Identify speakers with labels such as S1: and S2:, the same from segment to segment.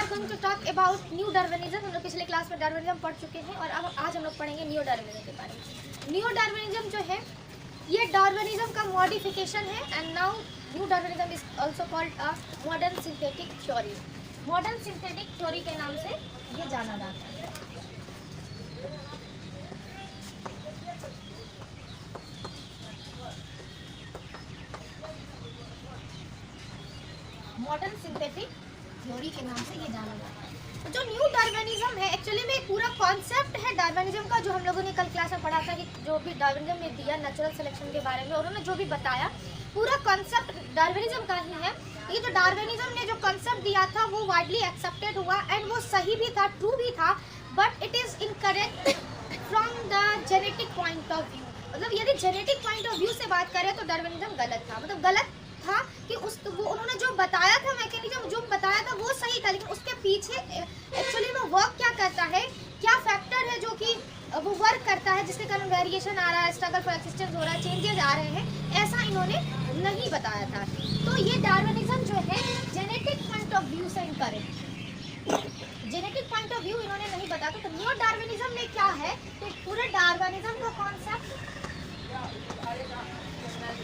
S1: Are going to talk about neo Darwinism. हम लोग पिछले क्लास में डार्विनिज्म पढ़ चुके हैं और अब आज हम लोग पढ़ेंगे न्यू डार्विनिज्म के बारे में। न्यू डार्विनिज्म जो है ये डार्विनिज्म का मॉडिफिकेशन है and now new Darwinism is also called a modern synthetic theory. Modern synthetic theory के नाम से ये जाना जाता है। मॉडर्न सिंथेटिक थ्योरी के नाम से ये जाना जाता है। जो न्यू डार्विनिज्म है एक्चुअली में एक पूरा कॉन्सेप्ट है डार्विनिज्म का, जो हम लोगों ने कल क्लास में पढ़ा था कि जो भी डार्विनिज्म ने दिया नेचुरल सिलेक्शन के बारे में, उन्होंने जो भी बताया पूरा कॉन्सेप्ट डार्विनिज्म का ही है। ये जो डार्विनिज्म ने जो कॉन्सेप्ट दिया था वो वाइडली एक्सेप्टेड हुआ एंड वो सही भी था, ट्रू भी था, but it is incorrect from the genetic point of view. मतलब यदि जेनेटिक पॉइंट ऑफ व्यू से बात करें तो डार्विनिज्म गलत था। मतलब गलत था कि वो उन्होंने जो बताया था मैकेनिज्म जो बताया था वो सही था, लेकिन उसके पीछे एक्चुअली में वर्क क्या करता है, क्या फैक्टर है जो कि वो वर्क करता है जिसके कारण वेरिएशन आ रहा है, स्ट्रगल फॉर एक्सिस्टेंस हो रहा है, चेंजेस आ रहे हैं, ऐसा इन्होंने नहीं बताया था। तो ये डार्विनिज्म जो है जेनेटिक पॉइंट ऑफ व्यू से incorrect, genetic point of view इन्होंने नहीं बताया। तो न्यू डार्विनिज्म में क्या है तो पूरे डार्विनिज्म का कॉन्सेप्ट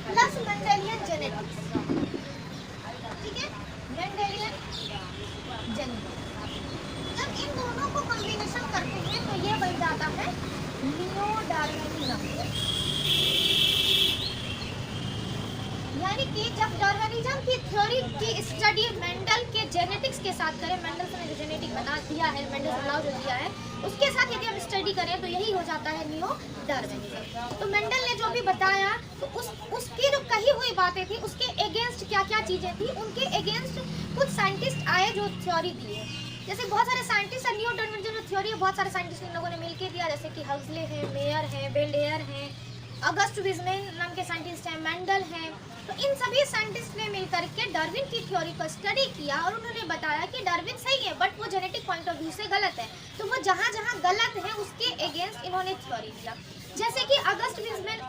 S1: प्लस मेंडेलियन जेनेटिक्स, ठीक है, मेंडेलियन जेनेटिक्स, जब इन दोनों को कॉम्बिनेशन करते हैं तो ये बन जाता है न्यू डार्विनिज्म। यानी कि जब डार्विनिज्म की थ्योरी की स्टडी मेंडल के जेनेटिक्स के साथ करें, मेंडल ने जो जेनेटिक बना दिया है, मेंडल लॉ जो दिया है उसके साथ यदि हम स्टडी करें तो यही हो जाता है न्यू डार्विनिज्म। तो मेंडल ने जो भी बताया तो उसकी जो कही हुई बातें थी उसके अगेंस्ट क्या क्या चीज़ें थी, उनके अगेंस्ट कुछ साइंटिस्ट आए जो थ्योरी दिए। जैसे बहुत सारे साइंटिस्ट है, न्यू डार्विनिज्म जो थ्योरी है बहुत सारे साइंटिस्ट इन लोगों ने मिलकर दिया, जैसे कि हक्सले हैं, मेयर हैं, बेल्डेयर हैं, अगस्ट विजमेन नाम के साइंटिस्ट हैं, मेंडल हैं। तो इन सभी साइंटिस्ट ने मिलकर के डार्विन की थ्योरी को स्टडी किया और उन्होंने बताया कि डार्विन सही है बट वो जेनेटिक पॉइंट ऑफ व्यू से गलत है। तो वो जहाँ जहाँ गलत है उसके अगेंस्ट इन्होंने थ्योरी दिया। जैसे कि अगस्ट विजमेन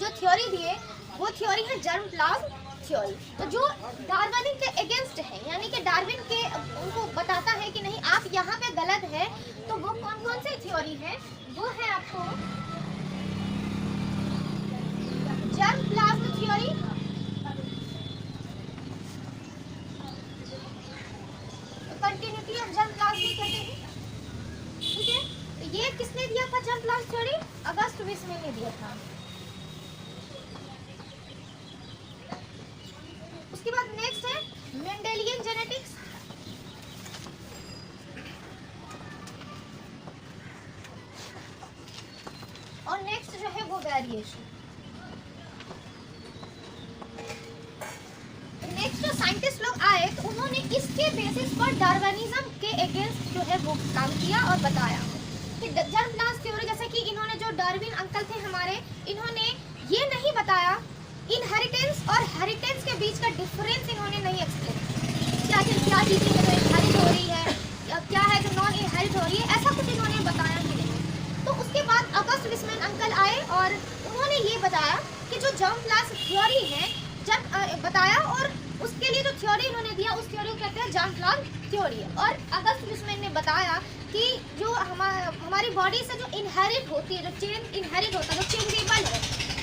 S1: जो थ्योरी दिए वो थ्योरी है जर्म प्लाज्म थ्योरी। तो जो डार्विन के अगेंस्ट है, यानी कि डार्विन के उनको बताता है कि नहीं आप यहाँ पे गलत है, तो वो कौन कौन सी थ्योरी है, वो है आपको germ plasm theory, continuity of germ plasm कहते हैं, ठीक है। तो ये किसने दिया था जर्म प्लाज्म थ्योरी? अगस्ट विजमेन ने दिया था। उसके बाद नेक्स्ट है मेंडेलियन जेनेटिक्स। और नेक्स्ट जो है वो वेरिएशन। नेक्स्ट जो साइंटिस्ट लोग आए तो उन्होंने इसके बेसिस पर डार्विनिज्म के अगेंस्ट जो है वो काम किया और बताया कि जर्म प्लाज्म थ्योरी, जैसे कि इन्होंने जो डार्विन अंकल थे हमारे, इन्होंने ये नहीं बताया इनहेरिटेंस और हेरिटेंस के बीच का डिफरेंस इन्होंने नहीं एक्सप्लेन किया, क्या चीज़ें जो इनहेरिट हो रही है या क्या है जो नॉन इनहेरिट हो रही है, ऐसा कुछ इन्होंने बताया ही नहीं। तो उसके बाद अगस्ट विजमेन अंकल आए और उन्होंने ये बताया कि जो जर्म प्लाज्म थ्योरी है जब बताया, और उसके लिए जो थ्योरी उन्होंने दिया उस थ्योरी को कहते हैं जर्म प्लाज्म थ्योरी। और अगस्ट विजमेन ने बताया कि जो हमारी बॉडी से जो इनहेरिट होती है, जो चेंज इनहेरिट होता है, जो चेंजेबल है,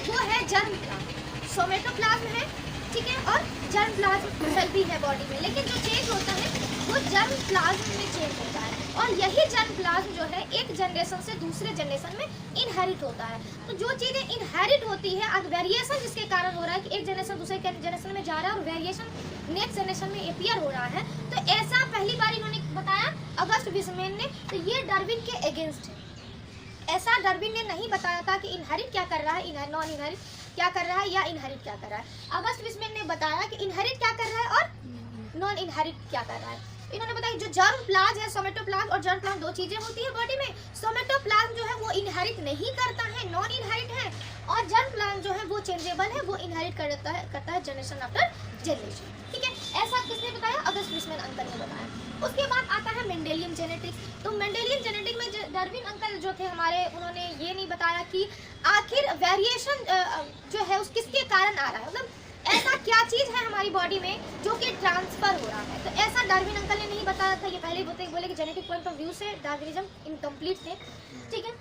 S1: वो है जर्म प्लाज्म। सोमेटोप्लाज्म है, ठीक है, और जर्म प्लाज्म सेल भी है बॉडी में, लेकिन जो चेंज होता है वो जर्म प्लाज्म में चेंज होता है। और यही जर्म प्लाज्म जो है एक जनरेशन से दूसरे जनरेशन में इनहेरिट होता है। तो जो चीज़ें इनहेरिट होती है, अब वेरिएशन जिसके कारण हो रहा है कि एक जनरेशन दूसरे जनरेशन में जा रहा है और वेरिएशन नेक्स्ट जनरेशन में अपीयर हो रहा है, तो ऐसा पहली बार इन्होंने बताया अगस्ट विजमेन ने। तो ये डार्विन के अगेंस्ट है। ऐसा डार्विन ने नहीं बताया था कि इनहेरिट क्या कर रहा है, नॉन इनहेरिट क्या कर रहा है या इनहेरिट क्या कर रहा है। अगस्ट विजमेन ने बताया कि इनहेरिट क्या कर रहा है और नॉन इनहेरिट क्या कर रहा है। इन्होंने बताया जो जर्म प्लाज्म है, सोमेटोप्लाज्म और जर्म प्लाज्म दो चीजें होती है बॉडी में। सोमेटोप्लाज्म जो है वो इनहेरिट नहीं करता है, नॉन इनहेरिट है, और जर्म प्लाज्म जो है वो चेंजेबल है, वो इनहेरिट करता है जनरेशन आफ्टर जनरेशन, ठीक है। ऐसा किसने बताया? अगस्ट विजमेन अंकल ने बताया। उसके बाद आता है मेंडेलियन जेनेटिक्स। तो मेंडेलियन जेनेटिक्स में डार्विन अंकल जो थे हमारे, उन्होंने ये नहीं बताया कि आखिर वेरिएशन जो है उस किसके कारण आ रहा है, मतलब ऐसा क्या चीज है हमारी बॉडी में जो कि ट्रांसफर हो रहा है। तो ऐसा डार्विन अंकल ने नहीं बताया था, ये पहले ही बोले कि जेनेटिक पॉइंट ऑफ व्यू से डार्विनिज्म इनकम्प्लीट थे, ठीक है।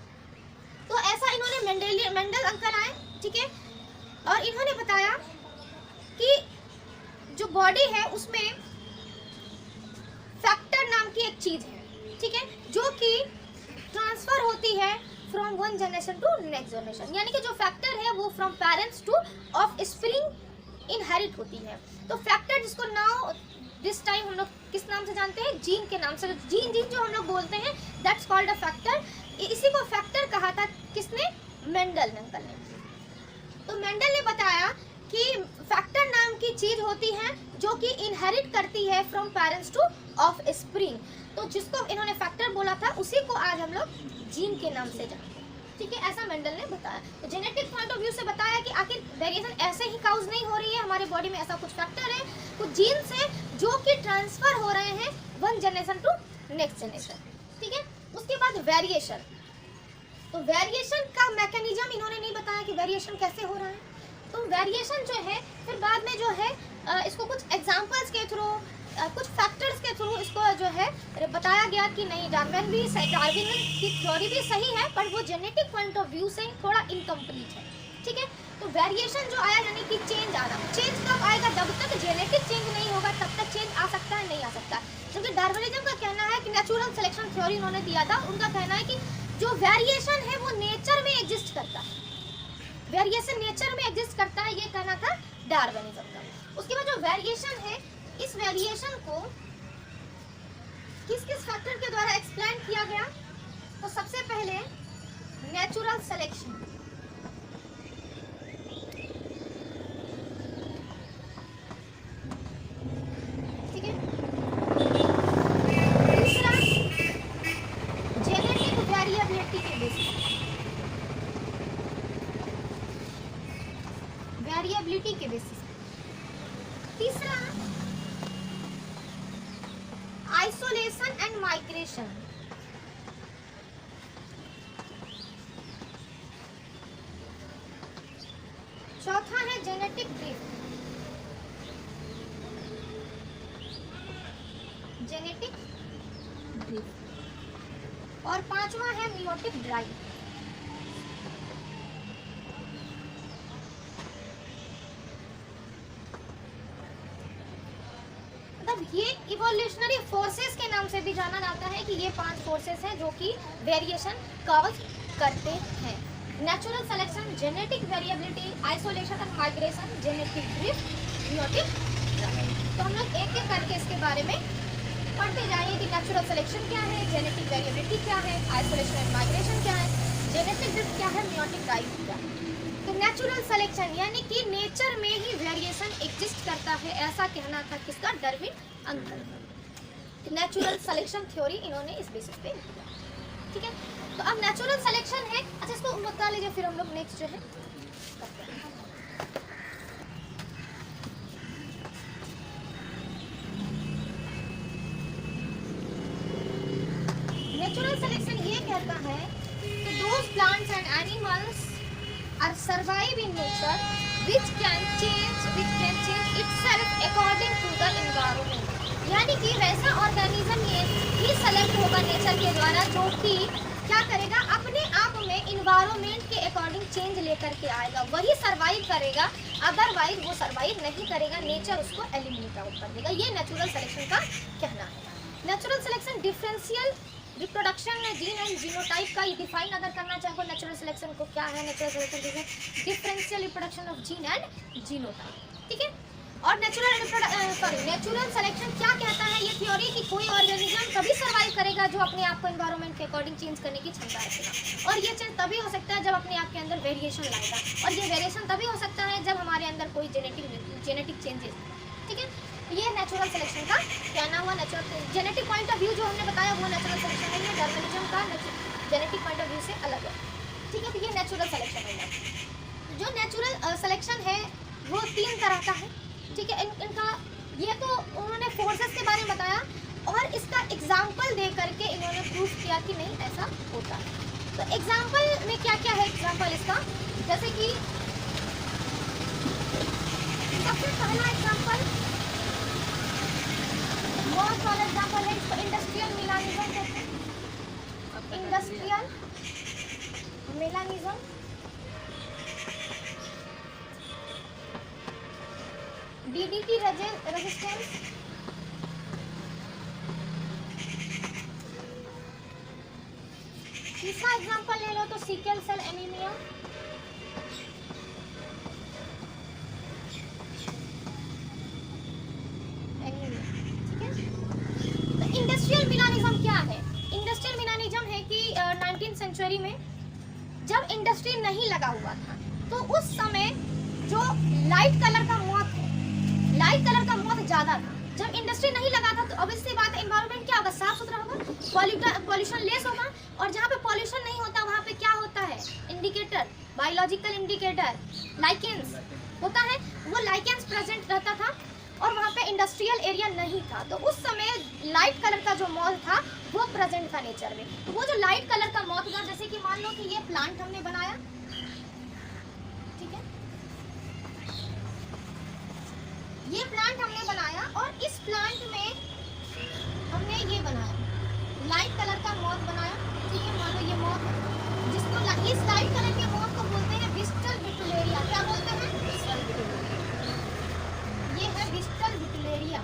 S1: तो ऐसा इन्होंने मेंडल अंकल आए, ठीक है, और इन्होंने बताया कि जो बॉडी है उसमें फैक्टर नाम की एक चीज है, ठीक है, जो कि ट्रांसफर होती है from one generation to next generation, यानी कि जो फैक्टर है वो from parents to offspring inherit होती है। तो फैक्टर जिसको नाउ दिस टाइम हम लोग किस नाम से जानते हैं, जीन के नाम से, जीन जो हम लोग बोलते हैं दैट्स कॉल्ड अ फैक्टर। इसी को फैक्टर कहा था किसने, मेंडल अंकल ने। तो मेंडल ने बताया कि फैक्टर नाम की चीज होती है जो कि इनहेरिट करती है from parents to of spring. तो जिसको इन्होंने फैक्टर बोला था उसी को आज हम लोग जीन के नाम से जानते हैं, ठीक है, ऐसा मेंडल ने बताया। तो जेनेटिक पॉइंट ऑफ व्यू से बताया कि आखिर वेरिएशन ऐसे ही काउज नहीं हो रही है, हमारे बॉडी में ऐसा कुछ फैक्टर है, कुछ जीन्स है जो कि ट्रांसफर हो रहे हैं one generation to next generation, ठीक है। उसके बाद वेरिएशन, तो वेरिएशन का मैकेनिज्म इन्होंने नहीं बताया कि वेरिएशन कैसे हो रहा है। तो वेरिएशन जो है फिर बाद में जो है इसको कुछ एग्जांपल्स के थ्रू, कुछ फैक्टर्स के थ्रू इसको जो है बताया गया कि नहीं, डार्विन की थ्योरी भी सही है पर वो जेनेटिक पॉइंट ऑफ व्यू से थोड़ा इनकम्प्लीट है, ठीक है। तो वेरिएशन जो आया यानी कि चेंज आना, चेंज कब आएगा, जब तक जेनेटिक चेंज नहीं होगा तब तक चेंज आ सकता है, नहीं आ सकता। क्योंकि डार्विनिज्म का कहना है कि नेचुरल सिलेक्शन थ्योरी उन्होंने दिया था, उनका कहना है कि जो वेरिएशन है वो नेचर में एग्जिस्ट करता है, वेरिएशन नेचर में एग्जिस्ट करता है, ये कहना था डार्विनिज्म का। उसके बाद जो वेरिएशन है, इस वेरिएशन को किस किस फैक्टर के द्वारा एक्सप्लेन किया गया, तो सबसे पहले नेचुरल सिलेक्शन, ठीक है। दूसरा जेनेटिक वेरिएबिलिटी के बेसिस, वेरिएबिलिटी के बेसिस। तीसरा आइसोलेशन एंड माइग्रेशन, चौथा है जेनेटिक ड्रिफ्ट, जेनेटिक ड्रिफ्ट, और पांचवा है मियोटिक ड्राइव। ये इवोल्यूशनरी फोर्सेस के नाम से भी जाना जाता है कि ये 5 फोर्सेस हैं जो कि वेरिएशन कॉज करते हैं। Natural selection, genetic variability, isolation and migration, genetic drift, meiotic drive. तो हम लोग एक एक करके इसके बारे में पढ़ते जाएंगे कि नेचुरल सिलेक्शन क्या है, जेनेटिक वेरिएबिलिटी क्या है, आइसोलेशन एंड माइग्रेशन क्या है, जेनेटिक ड्रिफ्ट क्या है, मियोटिक ड्राइव क्या है। तो नेचुरल सिलेक्शन यानी कि नेचर में ही वेरिएशन एग्जिस्ट करता है, ऐसा कहना था किसका, Darwin uncle. Natural selection theory इन्होंने इस बेसिस पे दिया, ठीक है। तो अब नेचुरल सिलेक्शन है, अच्छा इसको बता लीजिए, फिर हम लोग नेक्स्ट जो है करते हैं। नेचुरल सिलेक्शन ये कहता है कि those plants and animals are survive in nature which can change itself according to the environment, यानी कि वैसा ऑर्गेनिज्म ये ही सेलेक्ट होगा नेचर के द्वारा जो कि क्या करेगा, अपने आप में इन्वायरमेंट के अकॉर्डिंग चेंज लेकर के आएगा, वही सर्वाइव करेगा, अदरवाइज वो सर्वाइव नहीं करेगा, नेचर उसको एलिमिनेट आउट कर देगा। ये नेचुरल सिलेक्शन का कहना है। नेचुरल सिलेक्शन डिफरेंशियल रिप्रोडक्शन में जीन एंड जीनोटाइप का डिफाइन अगर करना चाहो नेचुरल सिलेक्शन को, क्या है natural selection, differential reproduction of gene and genotype, ठीक है। और नेचुरल सिलेक्शन क्या कहता है, ये थ्योरी कि कोई ऑर्गेनिज्म तभी सर्वाइव करेगा जो अपने आप को एनवायरनमेंट के अकॉर्डिंग चेंज करने की क्षमता रखेगा, और ये चेंज तभी हो सकता है जब अपने आप के अंदर वेरिएशन लाएगा, और ये वेरिएशन तभी हो सकता है जब हमारे अंदर कोई जेनेटिक चेंजेस, ठीक है। ये नेचुरल सिलेक्शन का कहना हुआ। Natural genetic point of view जो हमने बताया वो नेचुरल सिलेक्शन है, ये डार्विनिज्म का जेनेटिक पॉइंट ऑफ व्यू से अलग है, ठीक है। तो ये नेचुरल सिलेक्शन है। जो नेचुरल सिलेक्शन है वो 3 तरह का है, ठीक है। इनका ये तो उन्होंने फोर्सेस के बारे में बताया, और इसका एग्जाम्पल दे करके इन्होंने प्रूफ किया कि नहीं ऐसा होता है। तो एग्जाम्पल में क्या क्या है, एग्जाम्पल इसका, जैसे कि सबसे पहला एग्जाम्पल बहुत वाला एग्जाम्पल है, इसको इंडस्ट्रियल मिलानिज्म कहते हैं। इंडस्ट्रियल मिलानिज्म डीडीटी रेजिस्टेंस, तीसरा एग्जाम्पल ले लो तो सिकल सेल एनीमिया, ठीक है। तो इंडस्ट्रियल मिलानिज्म क्या है? इंडस्ट्रियल मिलानिज्म है कि 19th सेंचुरी में जब इंडस्ट्री नहीं लगा हुआ था तो उस समय जो लाइट कलर का मौत है, लाइट कलर का मौत ज़्यादा था। जब इंडस्ट्री नहीं लगा था तो ऑब्वियसली बात है एनवायरनमेंट क्या होगा, साफ सुथरा होगा, पॉल्यूशन लेस होगा। और जहाँ पे पॉल्यूशन नहीं होता वहाँ पे क्या होता है, इंडिकेटर, बायोलॉजिकल इंडिकेटर, लाइकेंस होता है, वो लाइकेंस प्रेजेंट रहता था और वहाँ पे इंडस्ट्रियल एरिया नहीं था। तो उस समय लाइट कलर का जो मॉल था वो प्रेजेंट था नेचर में। तो वो जो लाइट कलर का मॉल था, जैसे कि मान लो कि ये प्लांट हमने बनाया, ठीक है, ये प्लांट हमने बनाया और इस प्लांट में हमने ये बनाया, लाइट कलर का मॉथ बनाया, ठीक है, मान लो ये मॉथ है, जिसको इस लाइट कलर के मॉथ को बोलते हैं विस्टल विटुलेरिया। क्या बोलते हैं? ये है विस्टल विटुलेरिया,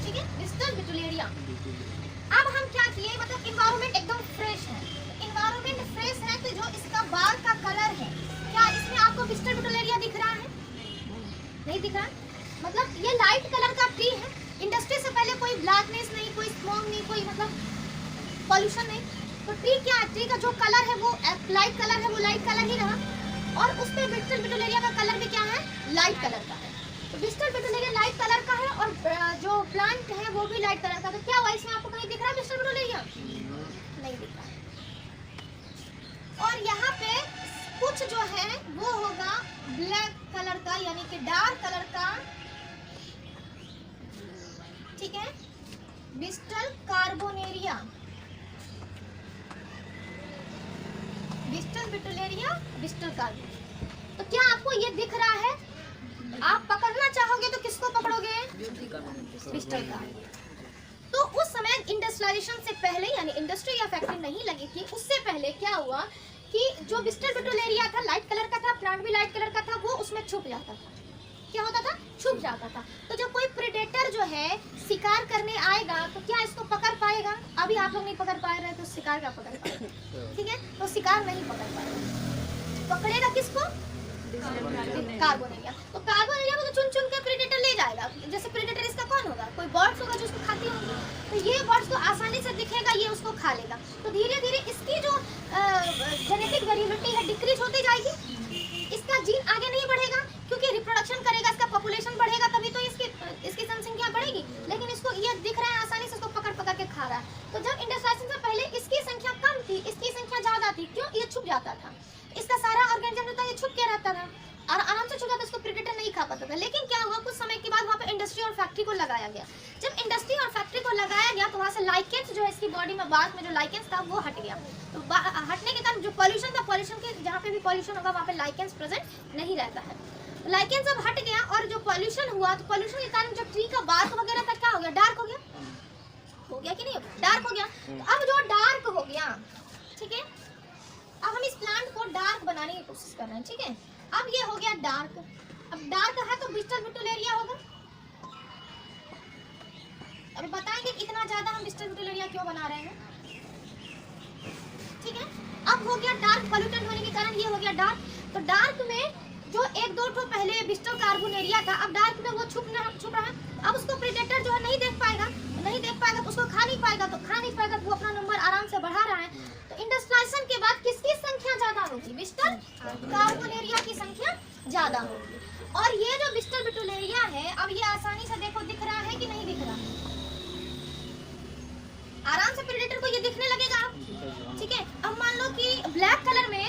S1: ठीक है, विस्टल विटुलेरिया। अब हम क्या किए, मतलब इन्वायरमेंट एकदम फ्रेश है, इन्वायरमेंट फ्रेश है तो जो इसका बाल का कलर है, क्या इसमें आपको विस्टल विटुलेरिया दिख रहा है? नहीं दिख रहा। मतलब ये लाइट कलर का ट्री है, इंडस्ट्री से पहले कोई ब्लैकनेस नहीं, कोई स्मॉग नहीं, कोई मतलब पॉल्यूशन नहीं। तो ट्री क्या है, ट्री का जो कलर है वो लाइट कलर है, वो लाइट कलर ही रहा और उस पे विस्टल विटुलेरिया का कलर भी क्या है, लाइट कलर का है। तो विस्टल विटुलेरिया लाइट कलर का है और जो प्लांट है वो भी लाइट कलर का। तो क्या हुआ, इसमें आपको कहीं दिख रहा है विस्टल विटुलेरिया? नहीं दिख रहा। और यहाँ पे कुछ जो है वो होगा ब्लैक कलर का, यानी कि डार्क कलर का, ठीक है, विस्टल कार्बोनेरिया, विस्टल विटुलेरिया, विस्टल कार्बोनेरिया। तो क्या आपको ये दिख रहा है? आप पकड़ना चाहोगे तो किसको पकड़ोगे? विस्टल कार्बोनेरिया। तो उस समय इंडस्ट्रियलाइजेशन से पहले, यानी इंडस्ट्री या फैक्ट्री नहीं लगी थी, उससे पहले क्या हुआ कि जो विस्टल विटुलेरिया था लाइट कलर का था, प्लांट भी लाइट कलर का था, वो उसमें छुप जाता था। क्या होता था? छुप जाता था। तो जब कोई प्रेडेटर जो है शिकार करने आएगा तो क्या इसको पकड़ पाएगा? अभी आप लोग नहीं पकड़ पा रहे तो शिकार क्या पकड़ पाएगा? ठीक है, तो शिकार नहीं पकड़ पाएगा। पकड़ेगा किसको? कार्बोनेरिया। तो कार्बोनेरिया को तो चुन चुन के प्रेडेटर ले जाएगा। जैसे प्रेडेटर इसका कौन होगा? कोई बर्ड्स होगा जो उसको खाती होगी, तो ये बर्ड्स को आसानी से दिखेगा, ये उसको खा लेगा। तो धीरे धीरे इसकी जो जेनेटिक वेरिएबिलिटी है डिक्रीज होती जाएगी, इसका जीन आगे नहीं बढ़ेगा क्योंकि रिप्रोडक्शन करेगा, इसका पॉपुलेशन बढ़ेगा, तभी तो इसकी जनसंख्या बढ़ेगी। लेकिन इसको ये दिख रहा है आसानी से, इसको पकड़ पकड़ के खा रहा है। तो जब इंडस्ट्रियलाइजेशन से पहले इसकी संख्या कम थी, इसकी संख्या ज्यादा थी। क्यों? ये छुप जाता था, इसका सारा ऑर्गेनिज्म जो था ये छुप के रहता था और आराम से छुप जाता, इसको प्रेडेटर नहीं खा पाता था। लेकिन क्या हुआ, कुछ समय के बाद वहाँ पे इंडस्ट्री और फैक्ट्री को लगाया गया। जब इंडस्ट्री और फैक्ट्री को लगाया गया तो वहाँ से लाइकेंस जो है इसकी बॉडी में, बात में जो लाइकेंस था वो हट गया। तो हटने के कारण जो पॉल्यूशन था, पॉल्यूशन के जहाँ पे भी पॉल्यूशन होगा वहाँ पे लाइकेंस प्रेजेंट नहीं रहता है। लाइकेंस जब हट गया और जो पॉल्यूशन हुआ, तो पॉल्यूशन के कारण जो ट्री का बार्क वगैरह था क्या हो गया? डार्क हो गया। हो गया कि नहीं? डार्क हो गया। तो अब जो डार्क हो गया, ठीक है, अब हम इस प्लांट को डार्क बनाने की कोशिश कर रहे हैं, ठीक है। अब ये हो गया डार्क। अब डार्क है तो विस्टल विटुलेरिया होगा। अब बताएंगे इतना ज्यादा हम विस्टल विटुलेरिया क्यों बना रहे हैं, ठीक है। अब हो गया डार्क, पॉल्यूटेंट होने के कारण ये हो गया डार्क। तो डार्क में जो एक दो ठो पहले विस्टल कार्बोनेरिया था, अब डार्क में वो छुप रहा है। अब उसको प्रेडेटर जो है नहीं देख पाएगा, तो उसको खा नहीं पाएगा, तो वो अपना नंबर आराम से बढ़ा रहा है। तो इंडस्ट्रियलाइजेशन के बाद किसकी संख्या ज्यादा होगी? विस्टल कार्बोनेरिया की संख्या ज्यादा होगी। और ये जो विस्टल विटुलेरिया है, अब ये आसानी से देखो दिख रहा है कि नहीं दिख रहा? आराम से प्रेडेटर को ये दिखने लगेगा, ठीक है। अब मान लो कि ब्लैक कलर में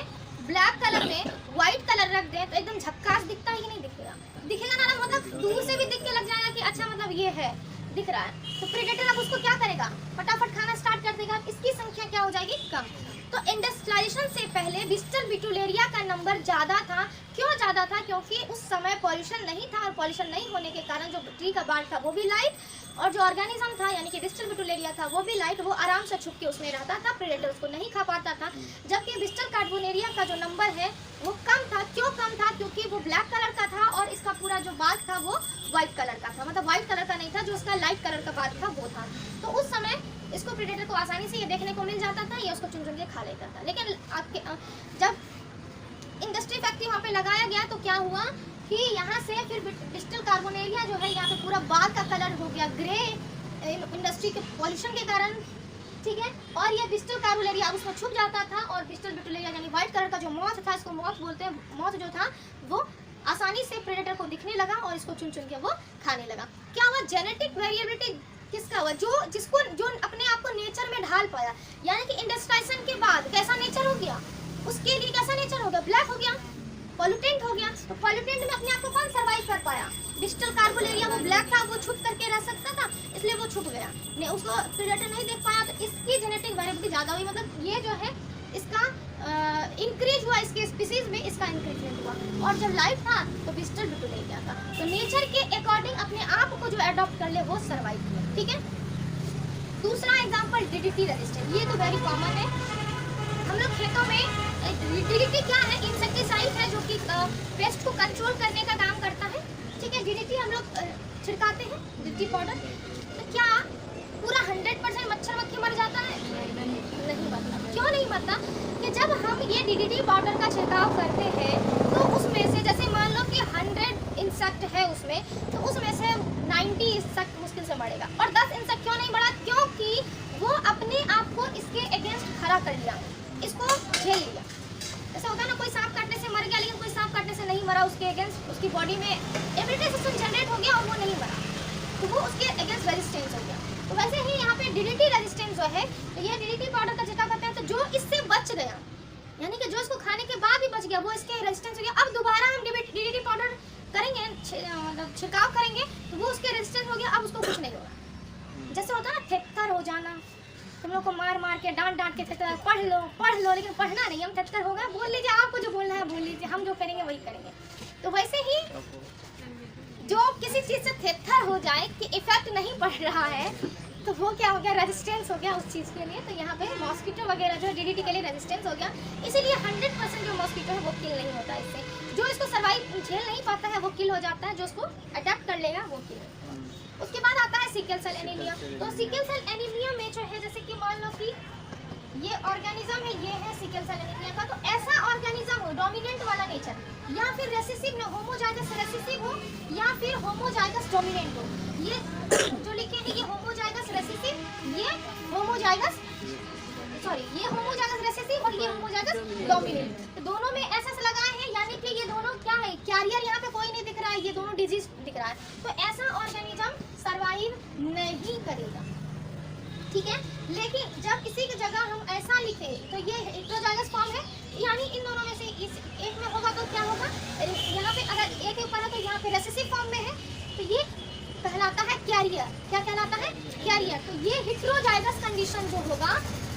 S1: व्हाइट कलर रख दे तो एकदम झक्कास दिखता है कि नहीं दिखेगा? दिखेगा ना, मतलब दूर से भी दिख के लग जाएगा कि अच्छा मतलब ये है। दिख रहा है, तो प्रेडेटर अब उसको क्या करेगा, फटाफट खाना स्टार्ट कर देगा, इसकी संख्या क्या हो जाएगी, कम। तो इंडस्ट्रियलाइजेशन से पहले डिजिटल बिटुलेरिया का नंबर ज़्यादा था। क्यों ज़्यादा था, क्योंकि उस समय पॉल्यूशन नहीं था, और पॉल्यूशन नहीं होने के कारण जो ट्री का बार्क था वो भी लाइट, और जो ऑर्गेनिज्म था यानी कि डिजिटल बिटुलेरिया था वो भी लाइट, वो आराम से छुप के उसमें रहता था, प्रेडेटर उसको नहीं खा पाता था। जबकि डिजिटल कार्बोनेरिया का जो नंबर है वो कम था। क्यों कम था, क्योंकि वो ब्लैक कलर का था और इसका पूरा जो बार्क था वो व्हाइट कलर का था, मतलब व्हाइट कलर का नहीं था, जो उसका लाइट कलर का बार्क था वो था। तो उस समय इसको प्रेडेटर को आसानी से ये देखने को मिल जाता था, ये उसको चुन चुन के खा लेता था। लेकिन आपके जब इंडस्ट्री फैक्ट्री वहाँ पे लगाया गया तो क्या हुआ कि यहाँ से फिर डिजिटल कार्बोनेरिया जो है यहाँ पे पूरा बाल का कलर हो गया ग्रे, इंडस्ट्री के पॉल्यूशन के कारण, ठीक है। और ये डिजिटल कार्बोनेरिया उसमें छुप जाता था, और डिजिटल बिटुलेरिया यानी व्हाइट कलर का जो मॉथ था, इसको मॉथ बोलते हैं, मॉथ जो था वो आसानी से प्रेडेटर को दिखने लगा और इसको चुन चुन के वो खाने लगा। क्या हुआ, जेनेटिक वेरिएबिलिटी किसका हुआ, जो अपने आप को नेचर में ढाल पाया, यानी कि इंडस्ट्रियलाइजेशन के बाद कैसा नेचर हो गया, उसके लिए कैसा नेचर हो गया, ब्लैक हो गया, पॉल्यूटेंट हो गया। तो पॉल्यूटेंट में अपने आप को कौन सर्वाइव कर पाया, डिजिटल कार्बोनेरिया, वो ब्लैक था, वो छुप करके रह सकता था, इसलिए वो छुप गया, नहीं उसको प्रेडेटर नहीं देख पाया, तो इसकी जेनेटिक वेरिएबिलिटी ज़्यादा हुई, मतलब ये जो है इसका इंक्रीज हुआ, इसके स्पीसीज में इसका इंक्रीजमेंट हुआ। और जब लाइफ था तो डिजिटल बिटुलेरिया था, तो नेचर के अकॉर्डिंग अपने आप को जो अडॉप्ट कर ले वो सर्वाइव किया, ठीक है। दूसरा एग्जांपल डीडीटी रेजिस्टेंट, ये तो वेरी कॉमन है, हम लोग खेतों में डीडीटी क्या है, इंसेक्टिसाइड है जो कि पेस्ट को कंट्रोल करने का काम करता है, ठीक है। डीडीटी हम लोग छिड़काते हैं, डीडीटी पाउडर, तो क्या पूरा 100% मच्छर मक्खी मर जाता है, नहीं मरता। क्यों नहीं मरता, कि जब हम ये डीडीटी पाउडर का छिड़काव करते हैं तो उसमें से जैसे मान लो कि 100 इंसेक्ट है उसमें, तो उसमें से 90 इंसेक्ट मुश्किल से मरेगा, और 10 इंसेक्ट क्यों नहीं बढ़ा, क्योंकि वो अपने आप को इसके अगेंस्ट खड़ा कर लिया, इसको झेल लिया। जैसे होता है ना, कोई सांप काटने से मर गया, लेकिन कोई सांप काटने से नहीं मरा, उसके अगेंस्ट उसकी बॉडी में इम्यूनिटी सिस्टम जनरेट हो गया और वो नहीं मरा, तो वो उसके अगेंस्ट रेजिस्टेंस हो गया। तो वैसे ही यहाँ पे डीडीटी रेजिस्टेंस जो है, तो ये डीडीटी पाउडर का छिड़काव करते हैं, तो जो इससे बच गया, यानी कि जो इसको खाने के बाद भी बच गया, वो इसके रेजिस्टेंस हो गया, अब दोबारा हम डीडीटी पाउडर करेंगे, मतलब छिड़काव करेंगे, तो वो उसके रेजिस्टेंस हो गया, अब उसको कुछ नहीं होगा। जैसे होता है ना थेक्टर हो जाना, तुम लोग को मार मार के डांट के थेक्टर, पढ़ लो, लेकिन पढ़ना नहीं, हम थेक्टर होगा, बोल लीजिए, आपको जो बोलना है बोल लीजिए, हम जो करेंगे वही करेंगे। तो वैसे ही जो किसी चीज़ से थेक्टर हो जाए कि इफेक्ट नहीं पड़ रहा है, तो वो क्या हो गया, रेजिस्टेंस हो गया उस चीज़ के लिए। तो यहाँ पे मॉस्किटो वगैरह जो है डीडीटी के लिए रेजिस्टेंस हो गया, इसीलिए 100% जो मॉस्किटो है वो किल नहीं होता इससे, जो इसको सर्वाइव झेल नहीं पाता है वो किल हो जाता है, जो उसको अडेप्ट कर लेगा वो किल होता है। उसके बाद आता है सिकल सेल एनीमिया। तो सिकल सेल एनीमिया में जो है, जैसे कि मान लो कि ये ऑर्गेनिज्म है, ये है सिकल सेल एनीमिया का, तो ऐसा ऑर्गेनिज्म हो डोमिनेंट वाला नेचर, या फिर रेसेसिव में होमोजाइगस रेसेसिव हो, या फिर होमोजाइगस डोमिनेंट हो। ये जो लिखे हैं ये होमोजाइगस रेसेसिव, ये होमोजाइगस रेसेसिव और ये होमोजाइगस डोमिनेंट, तो दोनों में ऐसा लगाए हैं, यानी कि ये दोनों क्या है, कैरियर यहाँ पे कोई नहीं दिख रहा है, ये दोनों डिजीज दिख रहा है, तो ऐसा ऑर्गेनिज्म सर्वाइव नहीं करेगा, ठीक है। लेकिन जब इसी की जगह हम ऐसा लिखे, तो ये हेटेरोजाइगस फॉर्म है, यानी इन दोनों में से इस एक में होगा तो क्या होगा, यहाँ पे अगर एक के ऊपर है तो यहाँ पे रेसेसिव फॉर्म में है, तो ये कहलाता है कैरियर। क्या कहलाता है, कैरियर। तो ये हेटेरोजाइगस कंडीशन जो होगा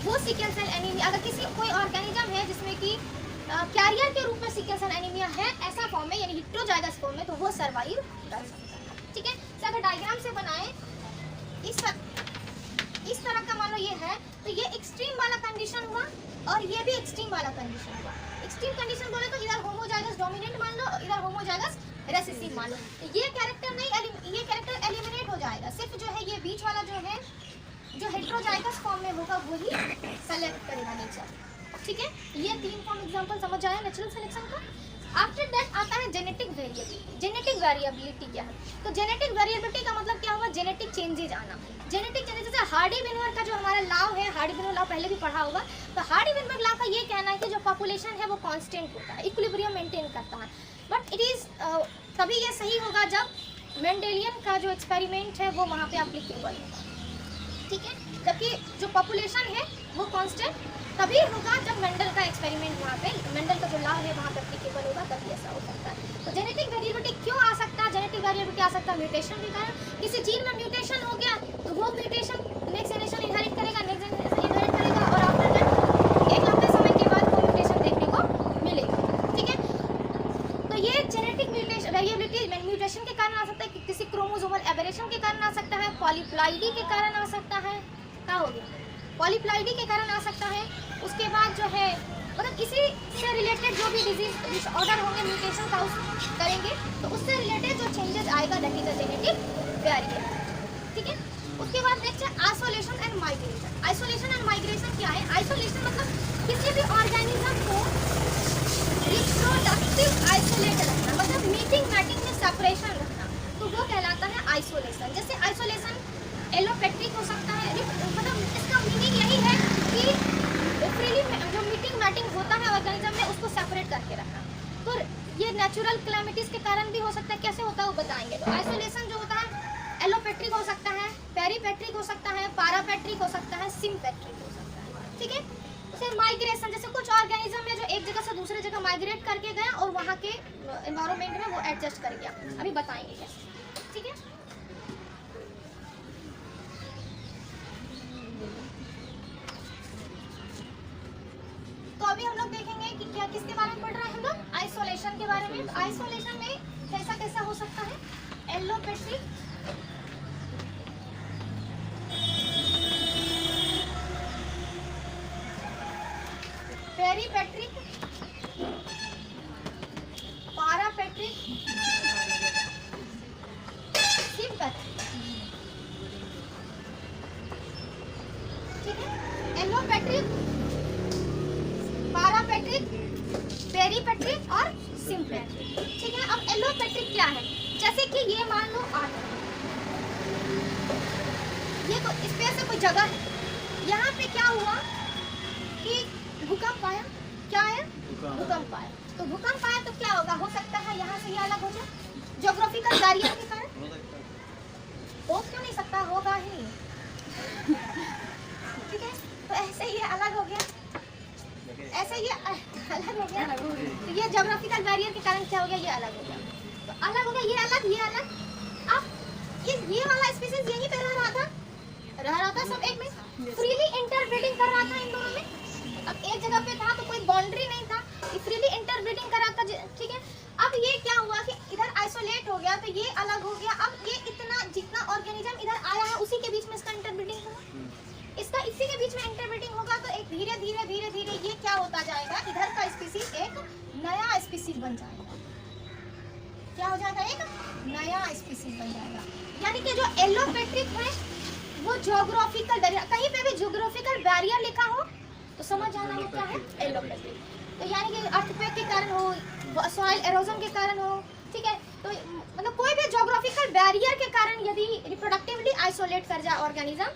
S1: वो सिकल सेल एनीमिया, अगर किसी कोई ऑर्गेनिज्म है जिसमें कि कैरियर के रूप में सिकल सेल एनीमिया है, ऐसा फॉर्म में यानी हेटेरोजाइगस फॉर्म में, तो वो सर्वाइव कर सकता है, ठीक है। तो अगर डायग्राम से बनाए इस तरह का, मान लो ये है, तो ये एक्सट्रीम वाला कंडीशन हुआ और ये भी एक्सट्रीम वाला कंडीशन हुआ। एक्सट्रीम कंडीशन बोले तो इधर होमोजाइगस डोमिनेंट मान लो, इधर होमोजाइगस रेसेसिव मान लो, तो ये कैरेक्टर नहीं, ये कैरेक्टर एलिमिनेट हो जाएगा, सिर्फ जो है ये बीच वाला जो है, जो हेटेरोजाइगस फॉर्म में होगा वही सेलेक्ट करेगा नेचर, ठीक है। ये 3 फॉर्म एग्जांपल समझ आया नेचुरल सिलेक्शन का। आफ्टर दैट आता है जेनेटिक वेरिएबिलिटी। जेनेटिक वेरिएबिलिटी क्या है, तो जेनेटिक वेरिएबिलिटी का मतलब क्या हुआ, जेनेटिक चेंजेज आना। जेनेटिक चेंजेस जैसे हार्डी-विनवर का जो हमारा लॉ है, हार्डी-विनवर लॉ पहले भी पढ़ा होगा, तो हार्डी-विनवर लॉ का ये कहना है कि जो पॉपुलेशन है वो कांस्टेंट होता है, इक्विलिब्रियम मेंटेन करता है, बट इट इज़ तभी ये सही होगा जब मेंडेलियन का जो एक्सपेरिमेंट है वो वहाँ पे एप्लीकेबल होगा, ठीक है। जबकि जो पॉपुलेशन है वो कांस्टेंट तभी होगा जब मेंडल का एक्सपेरिमेंट वहाँ पे, मेंडल का जो लॉ है वहाँ पे एप्लीकेबल होगा, तभी ऐसा हो सकता है। तो जेनेटिक वेरिएबिलिटी क्यों आ सकता है? जेनेटिक वेरिएबिलिटी आ सकता है म्यूटेशन के कारण। किसी जीन में म्यूटेशन हो गया तो वो म्यूटेशन नेक्स्ट जनरेशन इनहेरिट करेगा, नेक्स्ट जनरेशन इनहेरिट करेगा, और आफ्टर दैट एक लंबे समय के बाद वो म्यूटेशन देखने को मिलेगा। ठीक है, तो ये जेनेटिक म्यूटेशन वेरिएबिलिटी म्यूटेशन के कारण आ सकता है, किसी क्रोमोसोमल एबरेशन के कारण आ सकता है, पॉलीप्लाइडी के कारण आ सकता है। क्या हो गया? पॉलीप्लाइडी के कारण आ सकता है। उसके बाद जो है मतलब इसी से रिलेटेड जो भी डिजीज ऑर्डर होंगे म्यूटेशन का करेंगे तो उससे रिलेटेड जो चेंजेस आएगा that is a genetic variable. ठीक है, उसके बाद नेक्स्ट है isolation and migration. Isolation and migration क्या है? आइसोलेशन मतलब किसी भी ऑर्गेनिज्म को रिप्रोडक्टिव आइसोलेट रखना, मतलब मीटिंग मैटिंग में सेपरेशन रखना, तो वो कहलाता है आइसोलेशन। जैसे आइसोलेशन एलोपेट्रिक हो सकता है, मतलब इसका मीनिंग यही है कि फ्रीली जो मीटिंग मैटिंग होता है ऑर्गेनिज्म में उसको सेपरेट करके रखना। तो ये नेचुरल क्लैमिटीज के कारण भी हो सकता है। कैसे होता है वो बताएंगे। तो आइसोलेशन जो होता है एलोपेट्रिक हो सकता है, पेरीपेट्रिक हो सकता है, पारापेट्रिक हो सकता है, सिम्पेट्रिक हो सकता है। ठीक है, फिर माइग्रेशन, जैसे कुछ ऑर्गेनिज्म में जो एक जगह से दूसरे जगह माइग्रेट करके गया और वहाँ के एनवायरनमेंट में वो एडजस्ट कर गया, अभी बताएंगे कैसे। ठीक है, तो अभी हम लोग देखेंगे कि क्या किसके बारे में पढ़ रहे हैं हम लोग, आइसोलेशन के बारे में। आइसोलेशन में कैसा कैसा हो सकता है? Allopatric, peripatric, parapatric, sympatric. ठीक है, एलोपेट्रिक, पारापेट्रिक, पेरीपेट्रिक और सिम्पेट्रिक। ठीक है, अब एलोपेट्रिक क्या है? जैसे कि ये मान लो ये तो स्पेस से कोई जगह है, यहाँ पे क्या हुआ कि भूकंप आया। क्या आया? भूकंप आया। तो भूकंप आया तो क्या होगा? हो सकता है यहाँ से ये अलग हो जाए ज्योग्राफिकल बैरियर के कारण। हो क्यों नहीं सकता? होगा ही। ठीक है, तो ऐसे ये अलग हो गया, ऐसे ये अलग हो गया। तो ये ज्योग्राफिकल बैरियर के कारण क्या हो गया? ये अलग हो गया। तो अलग हो गया, ये अलग, ये अलग। अब ये वाला स्पीशीज यहीं पे रह रहा था सब एक में, फ्रीली इंटरब्रीडिंग कर रहा था इन दोनों में। अब एक जगह पे था तो कोई बाउंड्री नहीं था, फ्रीली इंटरब्रीडिंग कर रहा था। ठीक है, अब ये क्या हुआ कि इधर आइसोलेट हो गया तो ये अलग हो गया। अब ये इतना जितना ऑर्गेनिज्म इधर आया है उसी के बीच में इसका इंटरब्रीडिंग होगा, इसका इसी के बीच में इंटरब्रीडिंग होगा। तो एक धीरे धीरे धीरे धीरे ये क्या होता जाएगा? इधर का स्पीसीज एक नया स्पीसीज बन जाएगा। क्या हो जाएगा? एक नया स्पीसीज बन जाएगा। यानी कि जो एलोपेट्रिक है वो ज्योग्राफिकल बैरियर, कहीं पे भी ज्योग्राफिकल बैरियर लिखा हो तो समझ जाना वो क्या है? एलोपेट्रिक। तो यानी कि अर्थक्वेक के कारण हो, सॉइल एरोजन के कारण हो, ठीक है, तो मतलब कोई भी ज्योग्राफिकल बैरियर के कारण यदि रिप्रोडक्टिवली आइसोलेट कर जाए ऑर्गेनिज्म